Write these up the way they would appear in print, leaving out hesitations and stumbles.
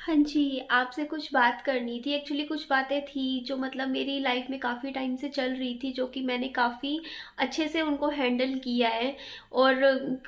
हाँ जी, आपसे कुछ बात करनी थी। एक्चुअली कुछ बातें थी जो मतलब मेरी लाइफ में काफ़ी टाइम से चल रही थी, जो कि मैंने काफ़ी अच्छे से उनको हैंडल किया है। और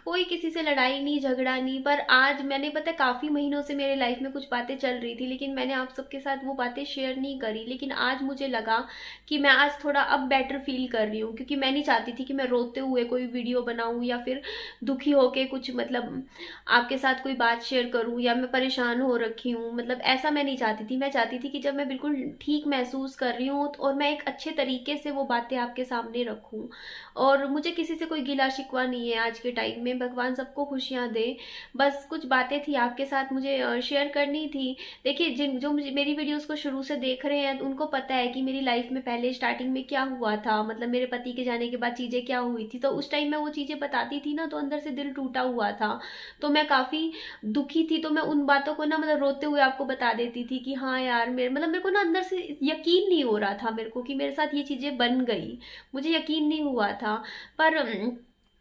कोई किसी से लड़ाई नहीं, झगड़ा नहीं, पर आज मैंने पता है काफ़ी महीनों से मेरे लाइफ में कुछ बातें चल रही थी, लेकिन मैंने आप सबके साथ वो बातें शेयर नहीं करी। लेकिन आज मुझे लगा कि मैं आज थोड़ा अब बेटर फ़ील कर रही हूँ, क्योंकि मैं नहीं चाहती थी कि मैं रोते हुए कोई वीडियो बनाऊँ या फिर दुखी होके कुछ मतलब आपके साथ कोई बात शेयर करूँ, या मैं परेशान हो रखी हूँ, मतलब ऐसा मैं नहीं चाहती थी। मैं चाहती थी कि जब मैं बिल्कुल ठीक महसूस कर रही हूँ और मैं एक अच्छे तरीके से वो बातें आपके सामने रखूँ। और मुझे किसी से कोई गिला शिकवा नहीं है आज के टाइम में, भगवान सबको खुशियाँ दे। बस कुछ बातें थी आपके साथ मुझे शेयर करनी थी। देखिए, जिन जो मुझे मेरी वीडियोस को शुरू से देख रहे हैं उनको पता है कि मेरी लाइफ में पहले स्टार्टिंग में क्या हुआ था, मतलब मेरे पति के जाने के बाद चीज़ें क्या हुई थी। तो उस टाइम मैं वो चीज़ें बताती थी ना, तो अंदर से दिल टूटा हुआ था। तो मैं काफ़ी दुखी थी, तो मैं उन बातों को ना मतलब रोते हुए आपको बता देती थी कि हाँ यार, मेरे को ना अंदर से यकीन नहीं हो रहा था मेरे को कि मेरे साथ ये चीज़ें बन गई। मुझे यकीन नहीं हुआ था। पर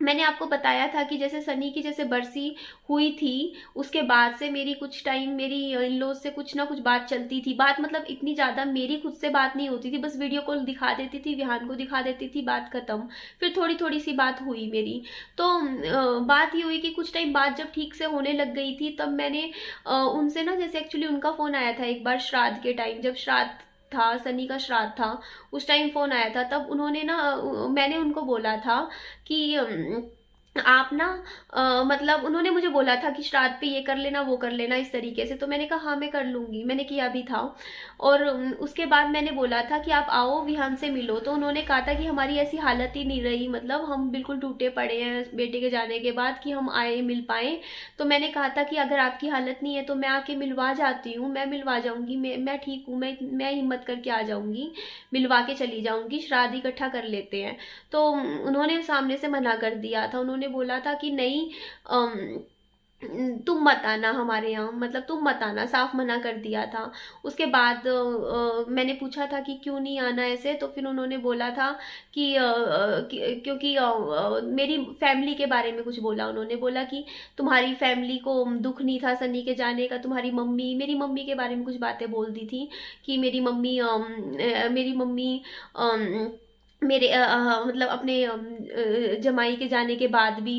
मैंने आपको बताया था कि जैसे सनी की जैसे बरसी हुई थी, उसके बाद से मेरी कुछ टाइम मेरी इन लॉज से कुछ ना कुछ बात चलती थी। बात मतलब इतनी ज़्यादा मेरी खुद से बात नहीं होती थी, बस वीडियो कॉल दिखा देती थी, विहान को दिखा देती थी, बात खत्म। फिर थोड़ी थोड़ी सी बात हुई मेरी। तो बात ये हुई कि कुछ टाइम बाद जब ठीक से होने लग गई थी, तब मैंने उनसे ना, जैसे एक्चुअली उनका फ़ोन आया था एक बार श्राद्ध के टाइम, जब श्राद्ध था, सनी का श्राद्ध था, उस टाइम फ़ोन आया था। तब उन्होंने ना मैंने उनको बोला था कि आप ना मतलब उन्होंने मुझे बोला था कि श्राद्ध पे ये कर लेना, वो कर लेना, इस तरीके से। तो मैंने कहा हाँ मैं कर लूँगी, मैंने किया भी था। और उसके बाद मैंने बोला था कि आप आओ विहान से मिलो। तो उन्होंने कहा था कि हमारी ऐसी हालत ही नहीं रही, मतलब हम बिल्कुल टूटे पड़े हैं बेटे के जाने के बाद कि हम आए मिल पाएँ। तो मैंने कहा था कि अगर आपकी हालत नहीं है तो मैं आके मिलवा जाती हूँ, मैं मिलवा जाऊँगी, मैं ठीक हूँ, मैं हिम्मत करके आ जाऊँगी, मिलवा के चली जाऊँगी, श्राद्ध इकट्ठा कर लेते हैं। तो उन्होंने सामने से मना कर दिया था। उन्होंने बोला था कि नहीं, तुम मत आना हमारे यहाँ, मतलब तुम मत आना, साफ मना कर दिया था। उसके बाद मैंने पूछा था कि क्यों नहीं आना ऐसे। तो फिर उन्होंने बोला था कि क्योंकि मेरी फैमिली के बारे में कुछ बोला। उन्होंने बोला कि तुम्हारी फैमिली को दुख नहीं था सनी के जाने का, तुम्हारी मम्मी, मेरी मम्मी के बारे में कुछ बातें बोल दी थी कि मेरी मम्मी मेरे मतलब अपने जमाई के जाने के बाद भी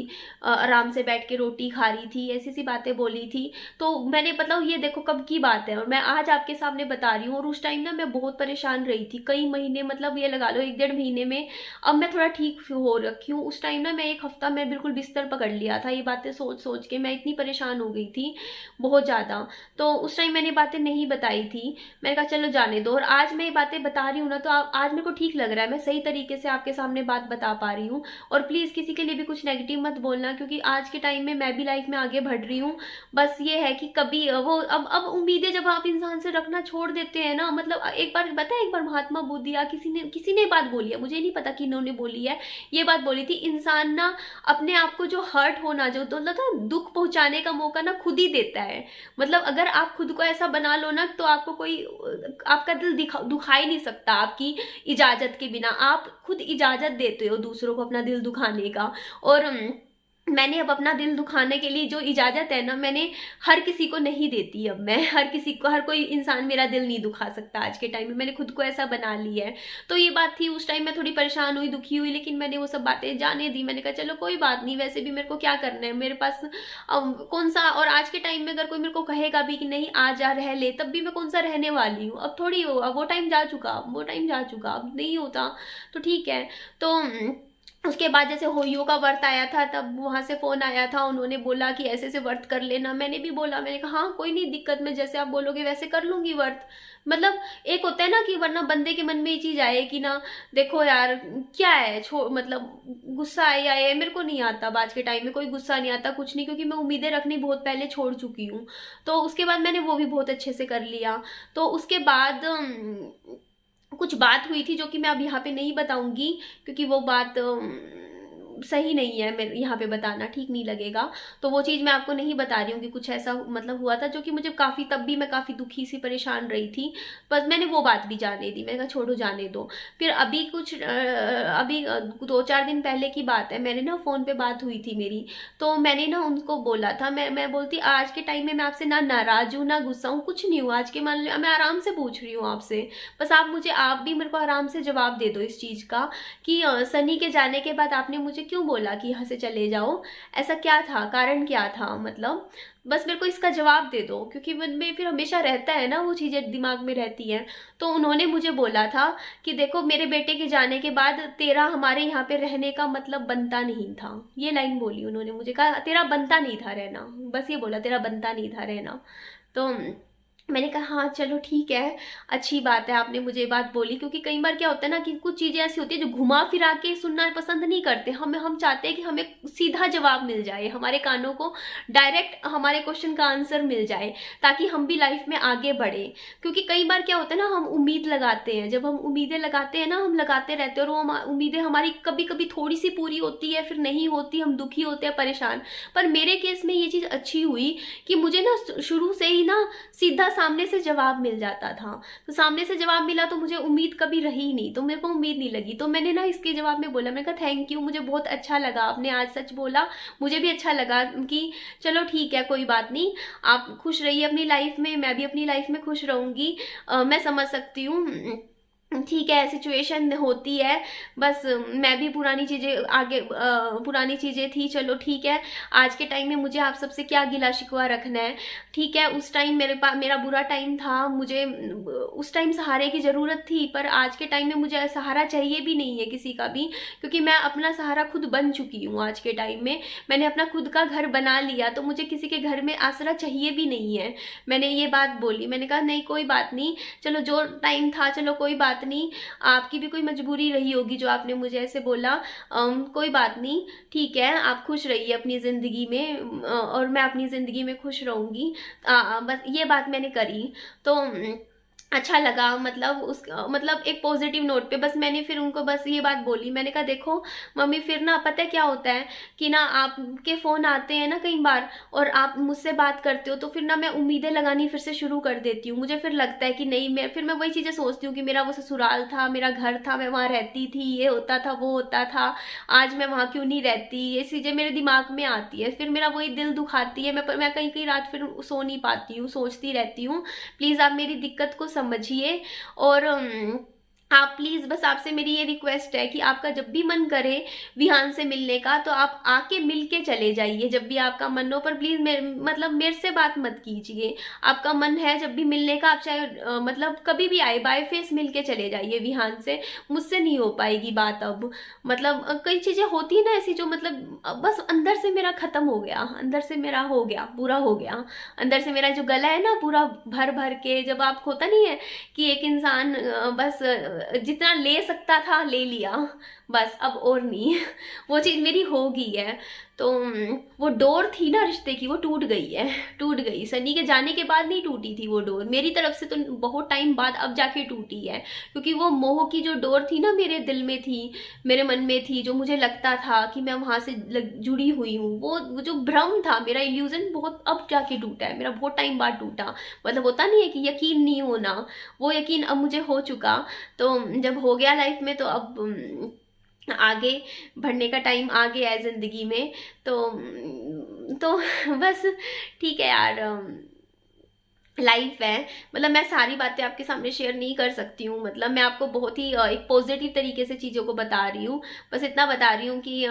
आराम से बैठ के रोटी खा रही थी, ऐसी सी बातें बोली थी। तो मैंने मतलब ये देखो कब की बात है, और मैं आज आपके सामने बता रही हूँ। और उस टाइम ना मैं बहुत परेशान रही थी, कई महीने, मतलब ये लगा लो 1 डेढ़ महीने में। अब मैं थोड़ा ठीक हो रखी हूँ। उस टाइम ना मैं 1 हफ्ता मैं बिल्कुल बिस्तर पकड़ लिया था, ये बातें सोच सोच के मैं इतनी परेशान हो गई थी, बहुत ज़्यादा। तो उस टाइम मैंने बातें नहीं बताई थी, मैंने कहा चलो जाने दो। और आज मैं ये बातें बता रही हूँ ना, तो आज मेरे को ठीक लग रहा है, मैं सही तरीके से आपके सामने बात बता पा रही हूँ। और प्लीज़ किसी के लिए भी कुछ नेगेटिव मत बोलना, क्योंकि आज के टाइम में मैं भी लाइफ में आगे बढ़ रही हूँ। बस ये है कि कभी वो अब उम्मीदें जब आप इंसान से रखना छोड़ देते हैं ना, मतलब एक बार पता है, एक बार महात्मा बुद्ध या किसी ने बात बोली है, मुझे नहीं पता कि इन्होंने बोली है, ये बात बोली थी, इंसान ना अपने आप को जो हर्ट होना, जो तो मतलब दुख पहुंचाने का मौका ना खुद ही देता है। मतलब अगर आप खुद को ऐसा बना लो ना, तो आपको कोई आपका दिल दुखा ही नहीं सकता आपकी इजाजत के बिना। आप खुद इजाजत देते हो दूसरों को अपना दिल दुखाने का। और मैंने अब अपना दिल दुखाने के लिए जो इजाजत है ना, मैंने हर किसी को नहीं देती। अब मैं हर किसी को, हर कोई इंसान मेरा दिल नहीं दुखा सकता आज के टाइम में, मैंने खुद को ऐसा बना लिया है। तो ये बात थी, उस टाइम मैं थोड़ी परेशान हुई, दुखी हुई, लेकिन मैंने वो सब बातें जाने दी। मैंने कहा चलो कोई बात नहीं, वैसे भी मेरे को क्या करना है, मेरे पास कौन सा। और आज के टाइम में अगर कोई मेरे को कहेगा भी कि नहीं आ जा रह ले, तब भी मैं कौन सा रहने वाली हूँ। अब थोड़ी हो, अब वो टाइम जा चुका, वो टाइम जा चुका, अब नहीं होता तो ठीक है। तो उसके बाद जैसे होलियों का व्रत आया था, तब वहां से फोन आया था, उन्होंने बोला कि ऐसे से व्रत कर लेना। मैंने भी बोला, मैंने कहा हाँ कोई नहीं दिक्कत, मैं जैसे आप बोलोगे वैसे कर लूंगी व्रत। मतलब एक होता है ना कि वरना बंदे के मन में ये चीज आए कि ना, देखो यार क्या है, मतलब गुस्सा आए या ये मेरे को नहीं आता। आज के टाइम में कोई गुस्सा नहीं आता, कुछ नहीं, क्योंकि मैं उम्मीदें रखनी बहुत पहले छोड़ चुकी हूँ। तो उसके बाद मैंने वो भी बहुत अच्छे से कर लिया। तो उसके बाद कुछ बात हुई थी जो कि मैं अब यहाँ पे नहीं बताऊंगी, क्योंकि वो बात सही नहीं है, मेरे यहाँ पे बताना ठीक नहीं लगेगा। तो वो चीज़ मैं आपको नहीं बता रही हूँ कि कुछ ऐसा मतलब हुआ था जो कि मुझे काफ़ी, तब भी मैं काफ़ी दुखी सी परेशान रही थी। बस मैंने वो बात भी जाने दी, मैंने कहा छोड़ो जाने दो। फिर अभी अभी 2-4 दिन पहले की बात है, मैंने ना फ़ोन पे बात हुई थी मेरी, तो मैंने ना उनको बोला था, मैं बोलती आज के टाइम में मैं आपसे ना नाराज़ हूँ ना गुस्सा हूँ, कुछ नहीं हूँ आज के, मान लिया मैं आराम से पूछ रही हूँ आपसे, बस आप भी मेरे को आराम से जवाब दे दो इस चीज़ का कि सनी के जाने के बाद आपने मुझे क्यों बोला कि यहाँ से चले जाओ, ऐसा क्या था, कारण क्या था, मतलब बस मेरे को इसका जवाब दे दो, क्योंकि मन में फिर हमेशा रहता है ना, वो चीज़ें दिमाग में रहती हैं। तो उन्होंने मुझे बोला था कि देखो मेरे बेटे के जाने के बाद तेरा हमारे यहाँ पे रहने का मतलब बनता नहीं था, ये लाइन बोली उन्होंने मुझे, कहा तेरा बनता नहीं था रहना, बस ये बोला तेरा बनता नहीं था रहना। तो मैंने कहा हाँ चलो ठीक है, अच्छी बात है आपने मुझे ये बात बोली, क्योंकि कई बार क्या होता है ना कि कुछ चीज़ें ऐसी होती है जो घुमा फिरा के सुनना पसंद नहीं करते, हम चाहते हैं कि हमें सीधा जवाब मिल जाए, हमारे कानों को डायरेक्ट हमारे क्वेश्चन का आंसर मिल जाए, ताकि हम भी लाइफ में आगे बढ़े। क्योंकि कई बार क्या होता है ना, हम उम्मीद लगाते हैं, जब हम उम्मीदें लगाते हैं ना, हम लगाते रहते हैं, और वो उम्मीदें हमारी कभी कभी थोड़ी सी पूरी होती है, फिर नहीं होती, हम दुखी होते हैं, परेशान। पर मेरे केस में ये चीज़ अच्छी हुई कि मुझे ना शुरू से ही ना सीधा सामने से जवाब मिल जाता था। तो सामने से जवाब मिला तो मुझे उम्मीद कभी रही नहीं, तो मेरे को उम्मीद नहीं लगी। तो मैंने ना इसके जवाब में बोला, मैंने कहा थैंक यू, मुझे बहुत अच्छा लगा आपने आज सच बोला, मुझे भी अच्छा लगा कि चलो ठीक है कोई बात नहीं, आप खुश रहिए अपनी लाइफ में, मैं भी अपनी लाइफ में खुश रहूँगी। मैं समझ सकती हूँ, ठीक है सिचुएशन होती है, बस मैं भी पुरानी चीज़ें आगे पुरानी चीज़ें थी, चलो ठीक है, आज के टाइम में मुझे आप सबसे क्या गिला शिकवा रखना है, ठीक है उस टाइम मेरे पास मेरा बुरा टाइम था, मुझे उस टाइम सहारे की ज़रूरत थी, पर आज के टाइम में मुझे सहारा चाहिए भी नहीं है किसी का भी, क्योंकि मैं अपना सहारा खुद बन चुकी हूँ। आज के टाइम में मैंने अपना खुद का घर बना लिया, तो मुझे किसी के घर में आसरा चाहिए भी नहीं है। मैंने ये बात बोली, मैंने कहा नहीं कोई बात नहीं, चलो जो टाइम था चलो कोई बात नहीं, आपकी भी कोई मजबूरी रही होगी जो आपने मुझे ऐसे बोला, कोई बात नहीं, ठीक है आप खुश रहिए अपनी ज़िंदगी में, और मैं अपनी ज़िंदगी में खुश रहूँगी। बस ये बात मैंने करी, तो अच्छा लगा, मतलब उस मतलब एक पॉजिटिव नोट पे बस मैंने फिर उनको बस ये बात बोली, मैंने कहा देखो मम्मी, फिर ना पता है क्या होता है कि ना आपके फ़ोन आते हैं ना कई बार, और आप मुझसे बात करते हो, तो फिर ना मैं उम्मीदें लगानी फिर से शुरू कर देती हूँ। मुझे फिर लगता है कि नहीं, मैं वही चीज़ें सोचती हूँ कि मेरा वो ससुराल था, मेरा घर था, मैं वहाँ रहती थी, ये होता था वो होता था, आज मैं वहाँ क्यों नहीं रहती, ये चीज़ें मेरे दिमाग में आती है, फिर मेरा वही दिल दुखाती है, मैं कई कई रात फिर सो नहीं पाती हूँ, सोचती रहती हूँ। प्लीज़ आप मेरी दिक्कत को समझिए, और आप प्लीज़, बस आपसे मेरी ये रिक्वेस्ट है कि आपका जब भी मन करे विहान से मिलने का, तो आप आके मिल के चले जाइए जब भी आपका मन हो, पर प्लीज़ मतलब मेरे से बात मत कीजिए। आपका मन है जब भी मिलने का, आप चाहे मतलब कभी भी आए, बाय फेस मिल के चले जाइए विहान से, मुझसे नहीं हो पाएगी बात अब। मतलब कई चीज़ें होती है ना ऐसी जो मतलब बस अंदर से मेरा ख़त्म हो गया, अंदर से मेरा हो गया, पूरा हो गया, अंदर से मेरा जो गला है ना पूरा भर भर के, जब आप होता नहीं है कि एक इंसान बस जितना ले सकता था ले लिया, बस अब और नहीं वो चीज़ मेरी हो गई है। तो वो डोर थी ना रिश्ते की, वो टूट गई है, टूट गई। सनी के जाने के बाद नहीं टूटी थी वो डोर, मेरी तरफ से तो बहुत टाइम बाद अब जाके टूटी है, क्योंकि वो मोह की जो डोर थी ना मेरे दिल में थी, मेरे मन में थी, जो मुझे लगता था कि मैं वहाँ से जुड़ी हुई हूँ, वो जो भ्रम था, मेरा इल्यूजन बहुत अब जाके टूटा है, मेरा बहुत टाइम बाद टूटा। मतलब होता नहीं है कि यकीन नहीं होना, वो यकीन अब मुझे हो चुका। तो जब हो गया लाइफ में, तो अब आगे बढ़ने का टाइम आ गया है ज़िंदगी में। तो बस ठीक है यार, लाइफ है, मतलब मैं सारी बातें आपके सामने शेयर नहीं कर सकती हूँ, मतलब मैं आपको बहुत ही एक पॉजिटिव तरीके से चीज़ों को बता रही हूँ, बस इतना बता रही हूँ कि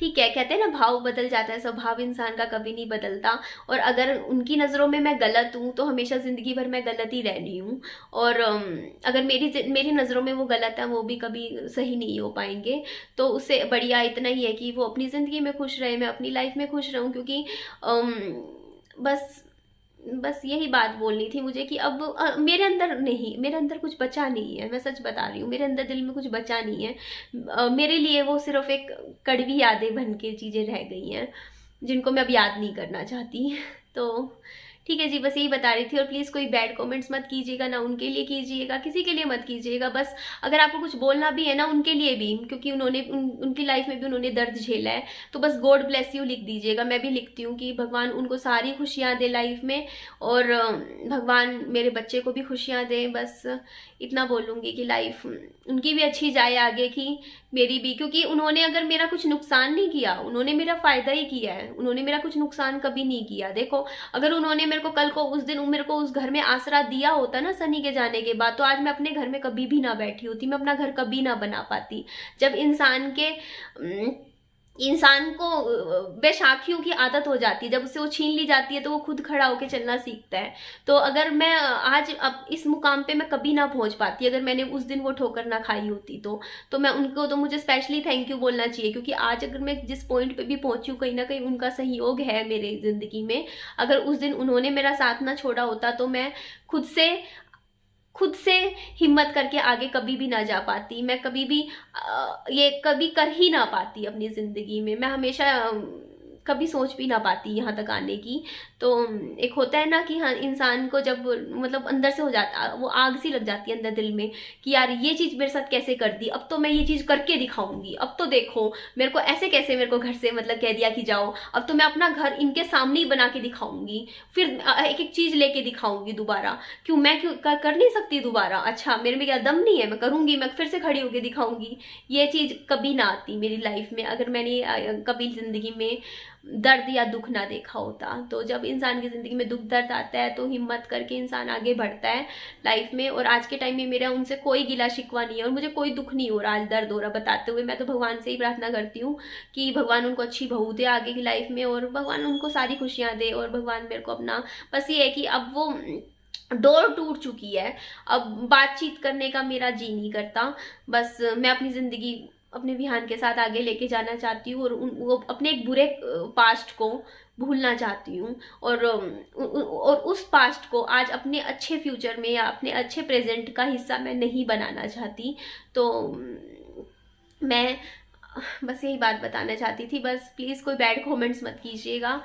ठीक है, कहते हैं ना भाव बदल जाता है, स्वभाव इंसान का कभी नहीं बदलता, और अगर उनकी नज़रों में मैं गलत हूँ तो हमेशा ज़िंदगी भर मैं गलत ही रहनी हूँ, और अगर मेरी नज़रों में वो गलत है, वो भी कभी सही नहीं हो पाएंगे। तो उससे बढ़िया इतना ही है कि वो अपनी ज़िंदगी में खुश रहे, मैं अपनी लाइफ में खुश रहूँ, क्योंकि बस यही बात बोलनी थी मुझे कि अब मेरे अंदर नहीं, मेरे अंदर कुछ बचा नहीं है, मैं सच बता रही हूँ, मेरे अंदर दिल में कुछ बचा नहीं है। मेरे लिए वो सिर्फ एक कड़वी यादें बन के चीज़ें रह गई हैं, जिनको मैं अब याद नहीं करना चाहती। तो ठीक है जी, बस यही बता रही थी। और प्लीज़ कोई बैड कमेंट्स मत कीजिएगा, ना उनके लिए कीजिएगा, किसी के लिए मत कीजिएगा। बस अगर आपको कुछ बोलना भी है ना उनके लिए भी, क्योंकि उनकी लाइफ में भी उन्होंने दर्द झेला है, तो बस गॉड ब्लेस यू लिख दीजिएगा। मैं भी लिखती हूँ कि भगवान उनको सारी खुशियाँ दे लाइफ में, और भगवान मेरे बच्चे को भी खुशियाँ दे। बस इतना बोलूँगी कि लाइफ उनकी भी अच्छी जाए आगे की, मेरी भी, क्योंकि उन्होंने अगर मेरा कुछ नुकसान नहीं किया, उन्होंने मेरा फायदा ही किया है। उन्होंने मेरा कुछ नुकसान कभी नहीं किया। देखो, अगर उन्होंने मेरे को कल को उस दिन मेरे को उस घर में आसरा दिया होता ना सनी के जाने के बाद, तो आज मैं अपने घर में कभी भी ना बैठी होती, मैं अपना घर कभी ना बना पाती। जब इंसान को बेशाखियों की आदत हो जाती है, जब उससे वो छीन ली जाती है, तो वो खुद खड़ा होकर चलना सीखता है। तो अगर मैं आज अब इस मुकाम पे मैं कभी ना पहुंच पाती अगर मैंने उस दिन वो ठोकर ना खाई होती। तो मैं उनको, तो मुझे स्पेशली थैंक यू बोलना चाहिए, क्योंकि आज अगर मैं जिस पॉइंट पे भी पहुंची हूँ, कहीं ना कहीं उनका सहयोग है मेरे जिंदगी में। अगर उस दिन उन्होंने मेरा साथ ना छोड़ा होता, तो मैं खुद से हिम्मत करके आगे कभी भी ना जा पाती। मैं कभी भी ये कभी कर ही ना पाती अपनी ज़िंदगी में। मैं हमेशा कभी सोच भी ना पाती यहाँ तक आने की। तो एक होता है ना कि हाँ, इंसान को जब मतलब अंदर से हो जाता, वो आग सी लग जाती है अंदर दिल में कि यार ये चीज़ मेरे साथ कैसे कर दी, अब तो मैं ये चीज़ करके दिखाऊंगी। अब तो देखो मेरे को ऐसे कैसे मेरे को घर से मतलब कह दिया कि जाओ, अब तो मैं अपना घर इनके सामने ही बना के दिखाऊंगी, फिर एक एक चीज़ लेके दिखाऊंगी दोबारा। क्यों कर नहीं सकती दोबारा? अच्छा, मेरे में क्या दम नहीं है? मैं करूंगी, मैं फिर से खड़ी होके दिखाऊंगी। ये चीज़ कभी ना आती मेरी लाइफ में अगर मैंने कभी ज़िंदगी में दर्द या दुख ना देखा होता। तो जब इंसान की ज़िंदगी में दुख दर्द आता है, तो हिम्मत करके इंसान आगे बढ़ता है लाइफ में। और आज के टाइम में मेरा उनसे कोई गिला शिकवा नहीं है, और मुझे कोई दुख नहीं हो रहा, आज दर्द हो रहा बताते हुए। मैं तो भगवान से ही प्रार्थना करती हूँ कि भगवान उनको अच्छी बहू दे आगे की लाइफ में, और भगवान उनको सारी खुशियाँ दे, और भगवान मेरे को अपना, बस ये है कि अब वो डोर टूट चुकी है, अब बातचीत करने का मेरा जी नहीं करता। बस मैं अपनी ज़िंदगी अपने विहान के साथ आगे लेके जाना चाहती हूँ, और वो अपने एक बुरे पास्ट को भूलना चाहती हूँ, और उस पास्ट को आज अपने अच्छे फ्यूचर में या अपने अच्छे प्रेजेंट का हिस्सा मैं नहीं बनाना चाहती। तो मैं बस यही बात बताना चाहती थी। बस प्लीज़ कोई बैड कमेंट्स मत कीजिएगा।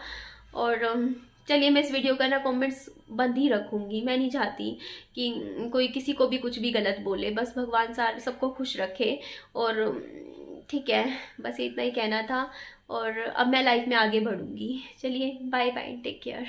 और चलिए, मैं इस वीडियो का ना कमेंट्स बंद ही रखूँगी। मैं नहीं चाहती कि कोई किसी को भी कुछ भी गलत बोले। बस भगवान सारे सबको खुश रखे। और ठीक है, बस इतना ही कहना था, और अब मैं लाइफ में आगे बढ़ूँगी। चलिए, बाय बाय, टेक केयर।